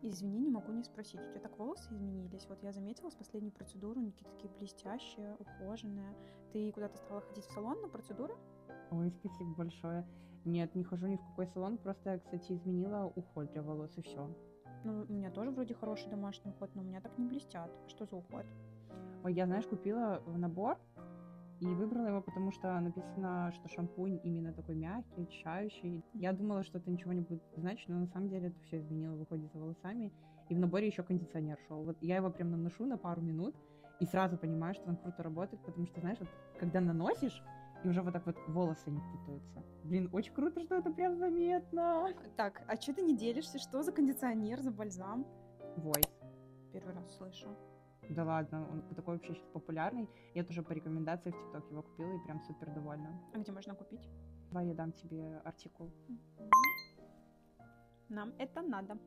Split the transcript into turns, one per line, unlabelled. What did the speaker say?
Извини, не могу не спросить, у тебя так волосы изменились? Вот я заметила с последней процедуры, они какие-то такие блестящие, ухоженные. Ты куда-то стала ходить в салон на процедуры?
Ой, спасибо большое. Нет, не хожу ни в какой салон, просто, кстати, изменила уход для волос и все.
Ну, у меня тоже вроде хороший домашний уход, но у меня так не блестят. А что за уход?
Ой, я, знаешь, купила набор и выбрала его, потому что написано, что шампунь именно такой мягкий, очищающий. Я думала, что это ничего не будет значить, но на самом деле это все изменило в уходе за волосами. И в наборе еще кондиционер шел. Вот я его прям наношу на пару минут и сразу понимаю, что он круто работает, потому что, знаешь, вот когда наносишь, и уже вот так вот волосы не путаются. Блин, очень круто, что это прям заметно.
Так, а что ты не делишься? Что за кондиционер, за бальзам?
Voice.
Первый раз слышу.
Да ладно, он такой вообще сейчас популярный. Я тоже по рекомендации в ТикТок его купила и прям супер довольна.
А где можно купить?
Давай я дам тебе артикул.
Нам это надо.